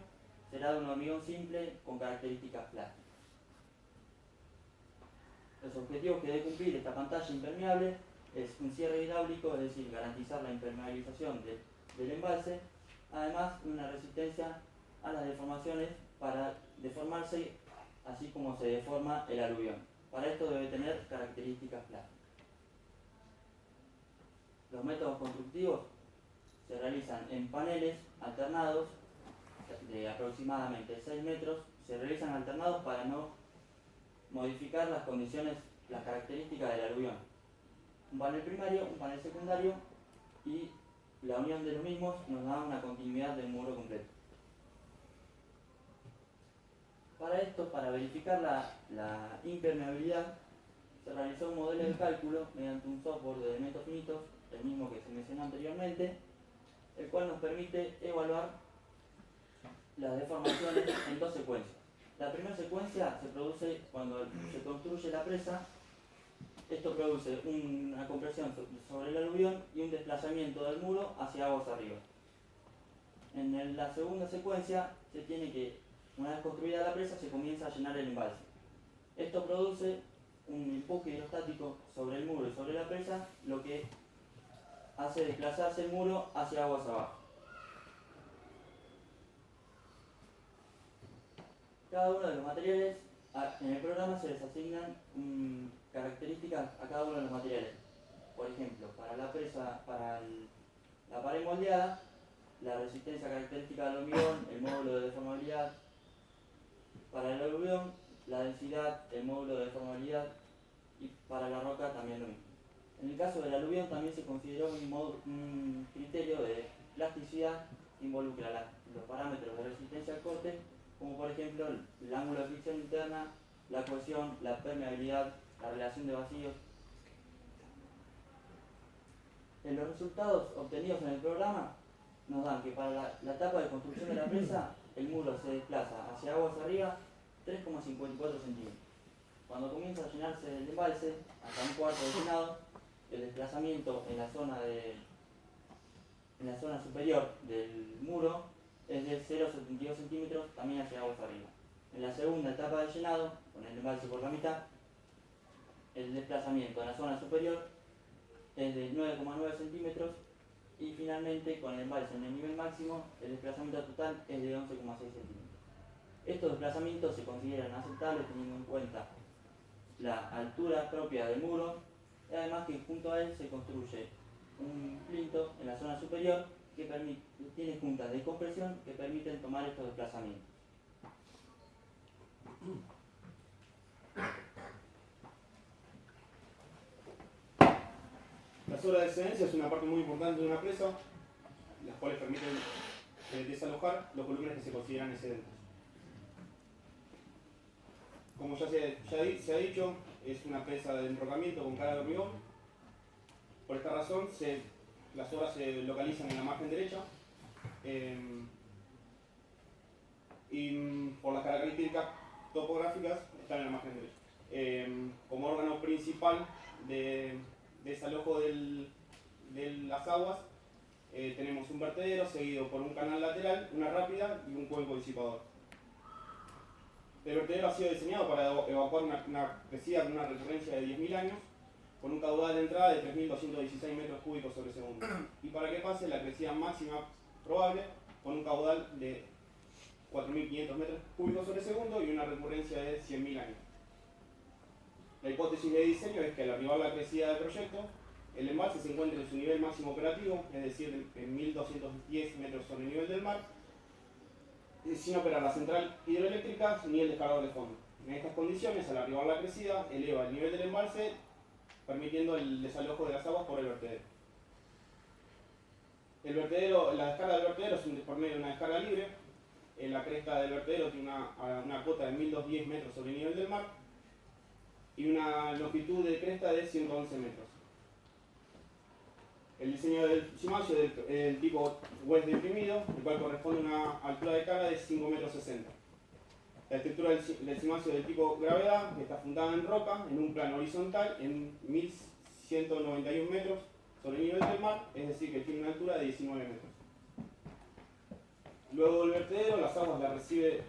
será de un hormigón simple con características plásticas. Los objetivos que debe cumplir esta pantalla impermeable es un cierre hidráulico, es decir, garantizar la impermeabilización del embalse, además una resistencia a las deformaciones para deformarse así como se deforma el aluvión. Para esto debe tener características plásticas. Los métodos constructivos se realizan en paneles alternados de aproximadamente 6 metros, se realizan alternados para no modificar las condiciones, las características del aluvión. Un panel primario, un panel secundario y la unión de los mismos nos da una continuidad del muro completo. Para esto, para verificar la impermeabilidad, se realizó un modelo de cálculo mediante un software de elementos finitos, el mismo que se mencionó anteriormente, el cual nos permite evaluar las deformaciones en dos secuencias. La primera secuencia se produce cuando se construye la presa. Esto produce una compresión sobre el aluvión y un desplazamiento del muro hacia aguas arriba. En la segunda secuencia se tiene que, una vez construida la presa, se comienza a llenar el embalse. Esto produce un empuje hidrostático sobre el muro y sobre la presa, lo que hace desplazarse el muro hacia aguas abajo. Cada uno de los materiales, en el programa se les asignan características a cada uno de los materiales. Por ejemplo, para la presa, la pared moldeada, la resistencia característica del hormigón, el módulo de deformabilidad. Para el aluvión, la densidad, el módulo de deformabilidad, y para la roca también lo mismo. En el caso del aluvión también se consideró un criterio de plasticidad que involucra los parámetros de resistencia al corte, como por ejemplo el ángulo de fricción interna, la cohesión, la permeabilidad, la relación de vacíos. En los resultados obtenidos en el programa nos dan que para la etapa de construcción de la presa, el muro se desplaza hacia aguas arriba 3,54 centímetros. Cuando comienza a llenarse el embalse, hasta un cuarto de llenado, el desplazamiento en la zona superior del muro es de 0,72 centímetros, también hacia aguas arriba. En la segunda etapa de llenado, con el embalse por la mitad, el desplazamiento en la zona superior es de 9,9 centímetros y finalmente con el embalse en el nivel máximo el desplazamiento total es de 11,6 centímetros. Estos desplazamientos se consideran aceptables teniendo en cuenta la altura propia del muro y además que junto a él se construye un plinto en la zona superior que tiene juntas de compresión que permiten tomar estos desplazamientos. Las obras de excedencia es una parte muy importante de una presa, las cuales permiten desalojar los volúmenes que se consideran excedentes. Como ya se ha dicho, es una presa de enrocamiento con cara de hormigón. Por esta razón, las obras se localizan en la margen derecha y por las características topográficas están en la margen derecha. Como órgano principal de desalojo de las aguas, tenemos un vertedero seguido por un canal lateral, una rápida y un cuenco disipador. El vertedero ha sido diseñado para evacuar una crecida con una recurrencia de 10.000 años, con un caudal de entrada de 3.216 metros cúbicos sobre segundo. Y para que pase la crecida máxima probable, con un caudal de 4.500 metros cúbicos sobre segundo y una recurrencia de 100.000 años. La hipótesis de diseño es que al arribar la crecida del proyecto, el embalse se encuentre en su nivel máximo operativo, es decir, en 1.210 metros sobre el nivel del mar, sin operar la central hidroeléctrica ni el descargador de fondo. En estas condiciones, al arribar la crecida, eleva el nivel del embalse, permitiendo el desalojo de las aguas por el vertedero. La descarga del vertedero es por medio de una descarga libre. La cresta del vertedero tiene una cota de 1.210 metros sobre el nivel del mar y una longitud de cresta de 111 metros. El diseño del cimacio es del tipo West deprimido, el cual corresponde a una altura de carga de 5,60 metros. La estructura del cimacio del tipo gravedad, que está fundada en roca, en un plano horizontal, en 1.191 metros sobre el nivel del mar, es decir, que tiene una altura de 19 metros. Luego del vertedero, las aguas las recibe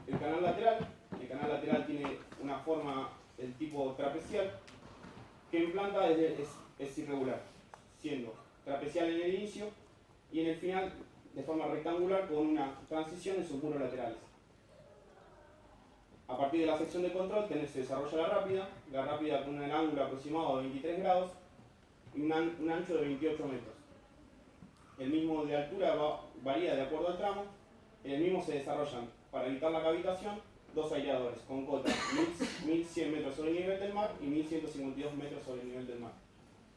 el canal lateral. El canal lateral tiene una forma del tipo trapecial, que en planta es irregular, siendo trapecial en el inicio y en el final de forma rectangular con una transición en sus muros laterales. A partir de la sección de control se desarrolla la rápida con un ángulo aproximado de 23 grados y un ancho de 28 metros. El mismo de altura varía de acuerdo al tramo. En el mismo se desarrollan, para evitar la cavitación, dos aireadores con cotas 1.100 metros sobre el nivel del mar y 1.152 metros sobre el nivel del mar.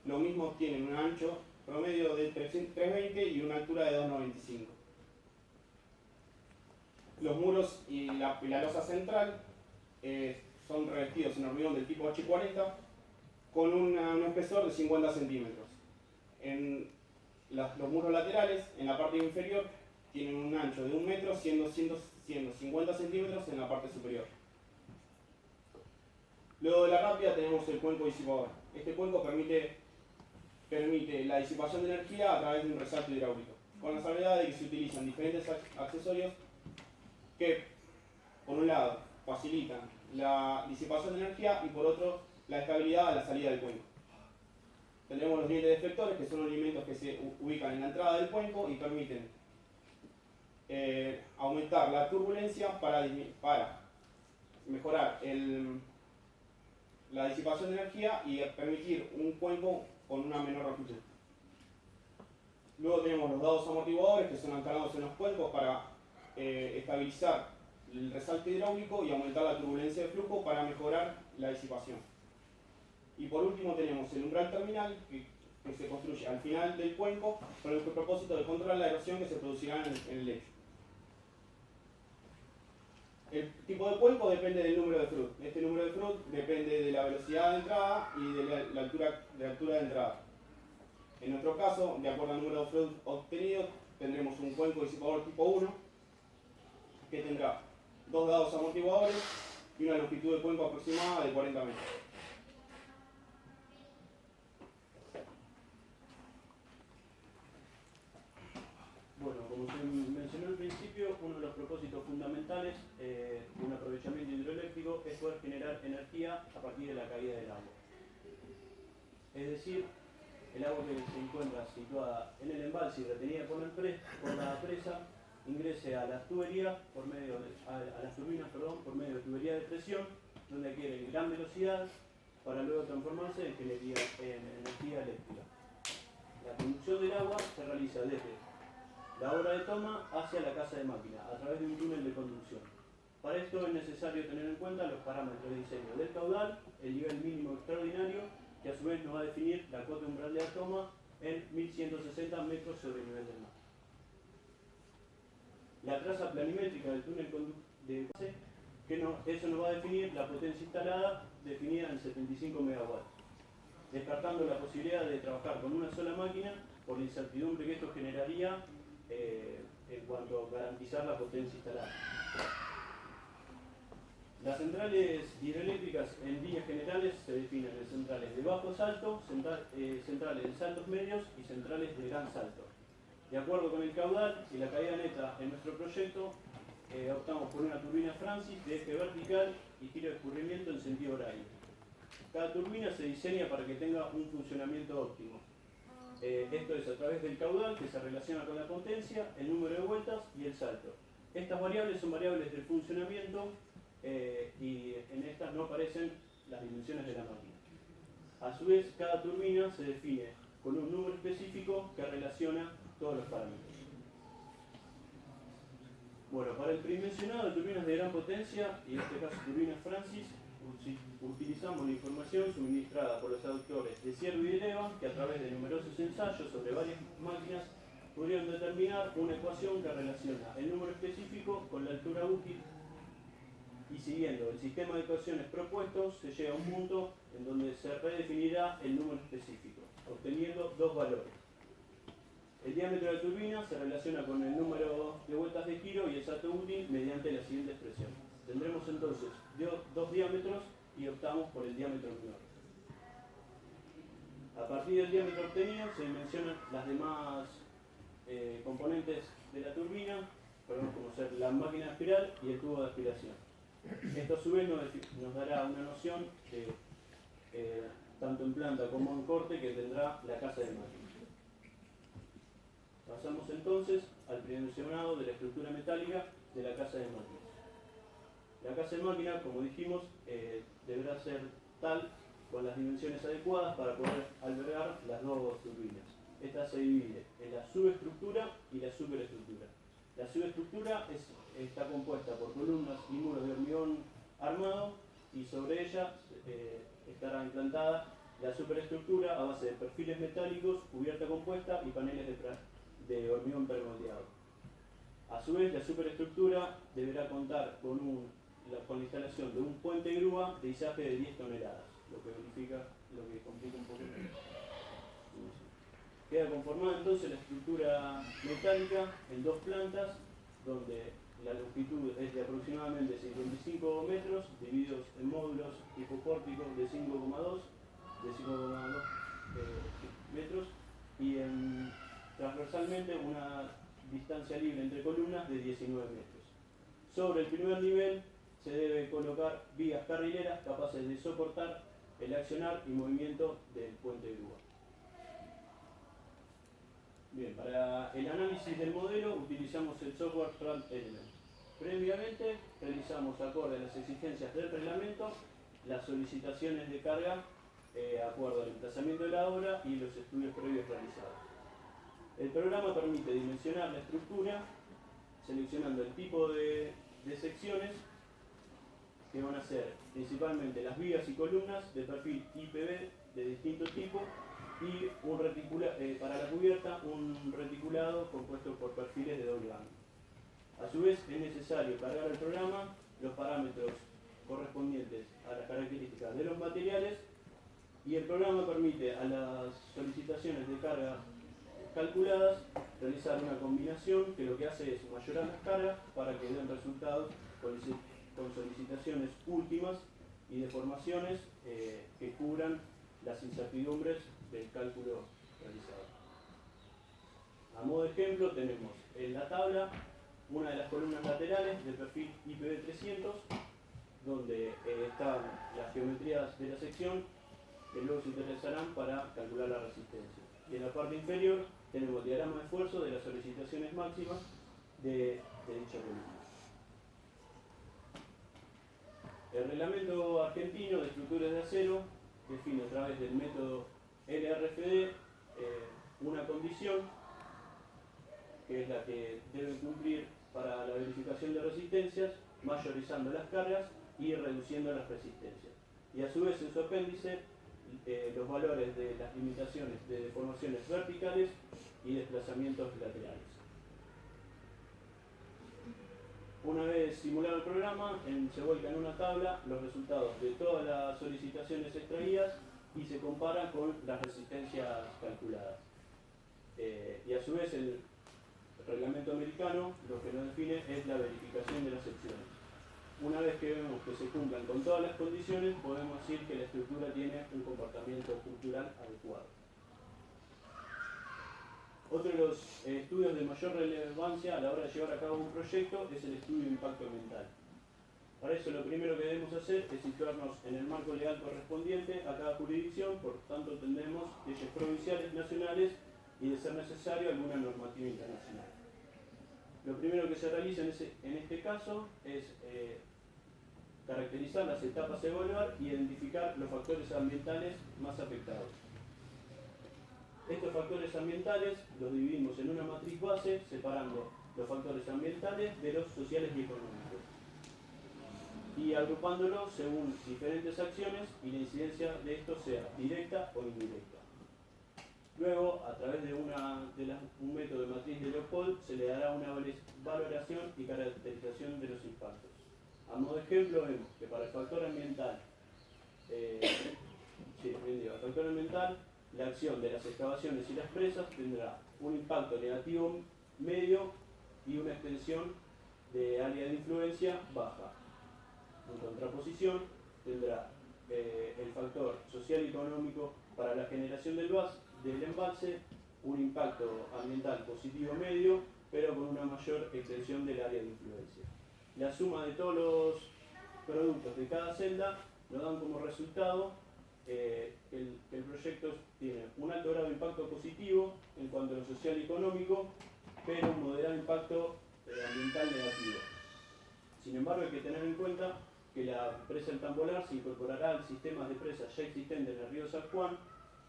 Lo mismo tienen un ancho promedio de 320 y una altura de 2,95. Los muros y la losa central son revestidos en hormigón del tipo H40 con un espesor de 50 centímetros. Los muros laterales, en la parte inferior, tienen un ancho de 1 metro, siendo 50 centímetros en la parte superior. Luego de la rápida tenemos el cuenco disipador. Este cuenco permite la disipación de energía a través de un resalto hidráulico, con la salvedad de que se utilizan diferentes accesorios que, por un lado, facilitan la disipación de energía y por otro, la estabilidad a la salida del cuenco. Tendremos los dientes deflectores, que son elementos que se ubican en la entrada del cuenco y permiten aumentar la turbulencia para mejorar la disipación de energía y permitir un cuenco con una menor longitud. Luego tenemos los dados amortiguadores, que son anclados en los cuencos para estabilizar el resalte hidráulico y aumentar la turbulencia de flujo para mejorar la disipación. Y por último tenemos el umbral terminal, que se construye al final del cuenco con el propósito de controlar la erosión que se producirá en el lecho. El tipo de cuenco depende del número de Froude. Este número de Froude depende de la velocidad de entrada y de la altura de entrada. En nuestro caso, de acuerdo al número de Froude obtenido, tendremos un cuenco disipador tipo 1 que tendrá dos dados amortiguadores y una longitud de cuenco aproximada de 40 metros. Bueno, como se mencionó al principio, uno de los propósitos fundamentales de un aprovechamiento hidroeléctrico es poder generar energía a partir de la caída del agua. Es decir, el agua que se encuentra situada en el embalse y retenida por la presa ingrese a las tuberías a las turbinas, por medio de tubería de presión, donde adquieren gran velocidad para luego transformarse en energía eléctrica. La conducción del agua se realiza desde la obra de toma hacia la casa de máquina, a través de un túnel de conducción. Para esto es necesario tener en cuenta los parámetros de diseño del caudal, el nivel mínimo extraordinario, que a su vez nos va a definir la cota umbral de la toma en 1160 metros sobre el nivel del mar. La traza planimétrica del túnel de base, eso nos va a definir la potencia instalada, definida en 75 megawatts, descartando la posibilidad de trabajar con una sola máquina por la incertidumbre que esto generaría en cuanto a garantizar la potencia instalada. Las centrales hidroeléctricas en líneas generales se definen en centrales de bajo salto, centrales de saltos medios y centrales de gran salto. De acuerdo con el caudal y la caída neta en nuestro proyecto, optamos por una turbina Francis de eje vertical y giro de escurrimiento en sentido horario. Cada turbina se diseña para que tenga un funcionamiento óptimo. Esto es a través del caudal, que se relaciona con la potencia, el número de vueltas y el salto. Estas variables son variables del funcionamiento y en estas no aparecen las dimensiones de la máquina. A su vez, cada turbina se define con un número específico que relaciona todos los parámetros. Bueno, para el predimensionado de turbinas de gran potencia, y en este caso turbinas Francis, utilizamos la información suministrada por los autores de Ciervo y de Leva, que a través de numerosos ensayos sobre varias máquinas pudieron determinar una ecuación que relaciona el número específico con la altura útil, y siguiendo el sistema de ecuaciones propuestos se llega a un punto en donde se redefinirá el número específico, obteniendo dos valores. El diámetro de la turbina se relaciona con el número de vueltas de giro y el salto útil mediante la siguiente expresión. Tendremos entonces dos diámetros y optamos por el diámetro menor. A partir del diámetro obtenido se dimensionan las demás componentes de la turbina, como ser la máquina de espiral y el tubo de aspiración. Esto a su vez nos dará una noción de, tanto en planta como en corte, que tendrá la casa de máquina. Pasamos entonces al predimensionado de la estructura metálica de la casa de máquinas. La casa de máquina, como dijimos, deberá ser tal, con las dimensiones adecuadas para poder albergar las dos turbinas. Esta se divide en la subestructura y la superestructura. La subestructura está compuesta por columnas y muros de hormigón armado, y sobre ella estará implantada la superestructura a base de perfiles metálicos, cubierta compuesta y paneles de hormigón premoldeado. A su vez, la superestructura deberá contar con la instalación de un puente grúa de izaje de 10 toneladas, lo que complica un poco. Queda conformada entonces la estructura metálica en dos plantas, donde la longitud es de aproximadamente 55 metros, divididos en módulos hipopórticos de 5,2 metros, y transversalmente una distancia libre entre columnas de 19 metros. Sobre el primer nivel se debe colocar vigas carrileras capaces de soportar el accionar y movimiento del puente grúa. Bien, para el análisis del modelo utilizamos el software Plant Element. Previamente realizamos, acorde a las exigencias del reglamento, las solicitaciones de carga acuerdo al emplazamiento de la obra y los estudios previos realizados. El programa permite dimensionar la estructura seleccionando el tipo de secciones, que van a ser principalmente las vigas y columnas de perfil IPV de distinto tipo, y para la cubierta un reticulado compuesto por perfiles de doble banda. A su vez es necesario cargar al programa los parámetros correspondientes a las características de los materiales, y el programa permite a las solicitaciones de carga calculadas realizar una combinación que lo que hace es mayorar las cargas para que den resultados con solicitaciones últimas y deformaciones que cubran las incertidumbres del cálculo realizado. A modo de ejemplo tenemos en la tabla una de las columnas laterales de perfil IPv300, donde están las geometrías de la sección que luego se utilizarán para calcular la resistencia. Y en la parte inferior tenemos el diagrama de esfuerzo de las solicitaciones máximas de dicha columna. El reglamento argentino de estructuras de acero define a través del método LRFD una condición que es la que deben cumplir para la verificación de resistencias, mayorizando las cargas y reduciendo las resistencias. Y a su vez en su apéndice los valores de las limitaciones de deformaciones verticales y desplazamientos laterales. Una vez simulado el programa, se vuelca en una tabla los resultados de todas las solicitaciones extraídas y se compara con las resistencias calculadas. Y a su vez el reglamento americano lo que nos define es la verificación de las secciones. Una vez que vemos que se cumplan con todas las condiciones, podemos decir que la estructura tiene un comportamiento estructural adecuado. Otro de los estudios de mayor relevancia a la hora de llevar a cabo un proyecto es el estudio de impacto ambiental. Para eso lo primero que debemos hacer es situarnos en el marco legal correspondiente a cada jurisdicción, por tanto tendremos leyes provinciales, nacionales y de ser necesario alguna normativa internacional. Lo primero que se realiza en este caso es caracterizar las etapas a evaluar y identificar los factores ambientales más afectados. Estos factores ambientales los dividimos en una matriz base, separando los factores ambientales de los sociales y económicos, y agrupándolos según diferentes acciones y la incidencia de estos sea directa o indirecta. Luego, a través de un método de matriz de Leopold, se le dará una valoración y caracterización de los impactos. A modo de ejemplo, vemos que para el factor ambiental, la acción de las excavaciones y las presas tendrá un impacto negativo medio y una extensión de área de influencia baja. En contraposición, tendrá el factor social y económico para la generación del embalse, un impacto ambiental positivo medio, pero con una mayor extensión del área de influencia. La suma de todos los productos de cada celda nos dan como resultado que el proyecto tiene un alto grado de impacto positivo en cuanto a lo social y económico, pero un moderado impacto ambiental negativo. Sin embargo, hay que tener en cuenta que la presa El Tambolar se incorporará al sistema de presas ya existente en el río San Juan,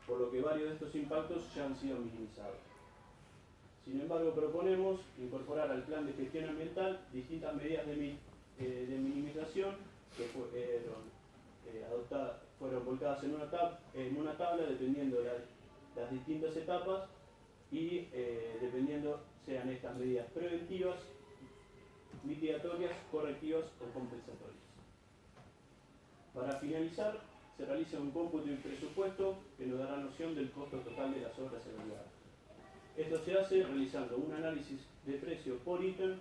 por lo que varios de estos impactos ya han sido minimizados. Sin embargo, proponemos incorporar al plan de gestión ambiental distintas medidas de minimización que fueron volcadas en una tabla dependiendo de las distintas etapas y dependiendo sean estas medidas preventivas, mitigatorias, correctivas o compensatorias. Para finalizar, se realiza un cómputo y presupuesto que nos dará noción del costo total de las obras evaluadas. Esto se hace realizando un análisis de precio por ítem,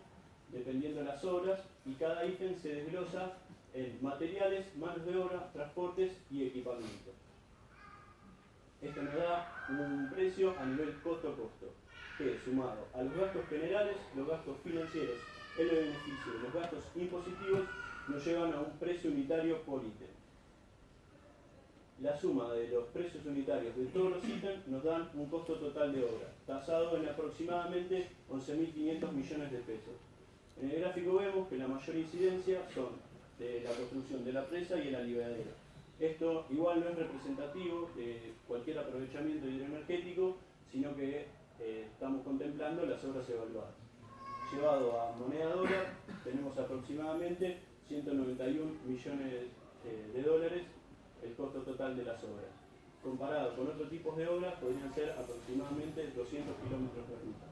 dependiendo de las obras, y cada ítem se desglosa en materiales, manos de obra, transportes y equipamiento. Esto nos da un precio a nivel costo-costo, que sumado a los gastos generales, los gastos financieros, el beneficio y los gastos impositivos, nos llevan a un precio unitario por ítem. La suma de los precios unitarios de todos los ítems nos dan un costo total de obra, tasado en aproximadamente 11.500 millones de pesos. En el gráfico vemos que la mayor incidencia son de la construcción de la presa y el alivadero. Esto igual no es representativo de cualquier aprovechamiento hidroenergético, sino que estamos contemplando las obras evaluadas. Llevado a moneda dólar, tenemos aproximadamente 191 millones de dólares el costo total de las obras. Comparado con otros tipos de obras, podrían ser aproximadamente 200 kilómetros de ruta.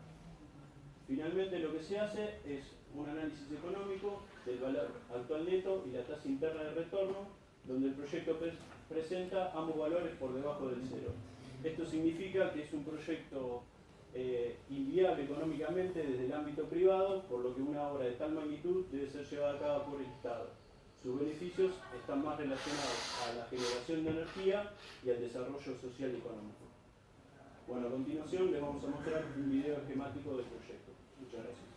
Finalmente, lo que se hace es un análisis económico del valor actual neto y la tasa interna de retorno, donde el proyecto presenta ambos valores por debajo del cero. Esto significa que es un proyecto inviable económicamente desde el ámbito privado, por lo que una obra de tal magnitud debe ser llevada a cabo por el Estado. Sus beneficios están más relacionados a la generación de energía y al desarrollo social y económico. Bueno, a continuación les vamos a mostrar un video esquemático del proyecto. Muchas gracias.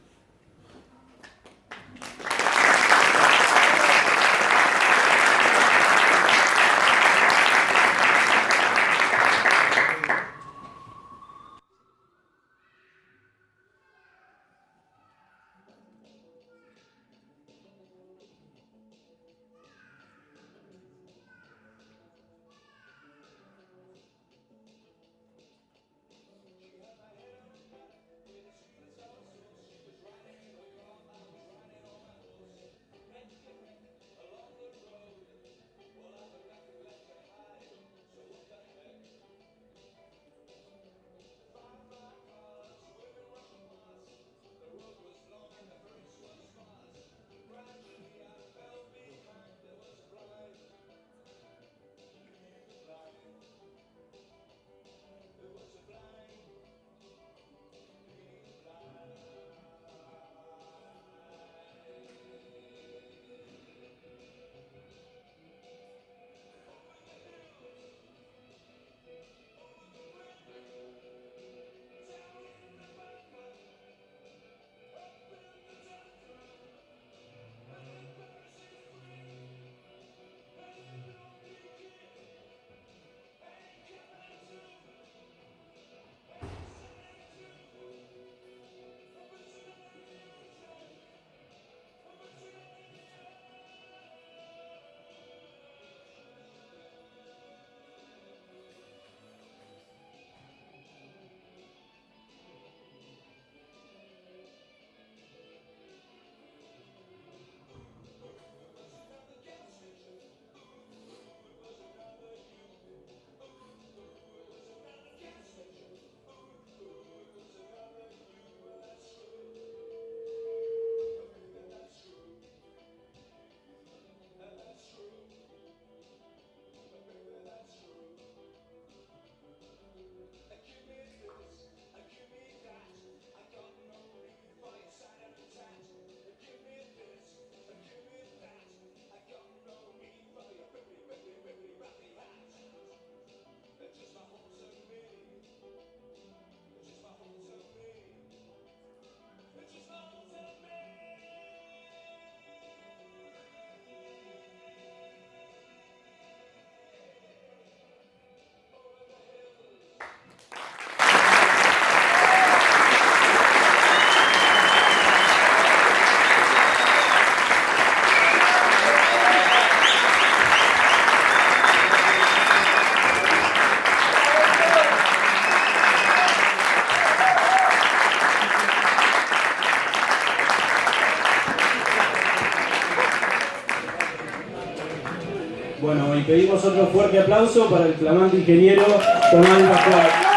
pedimos otro fuerte aplauso para el flamante ingeniero Tomás Pascual.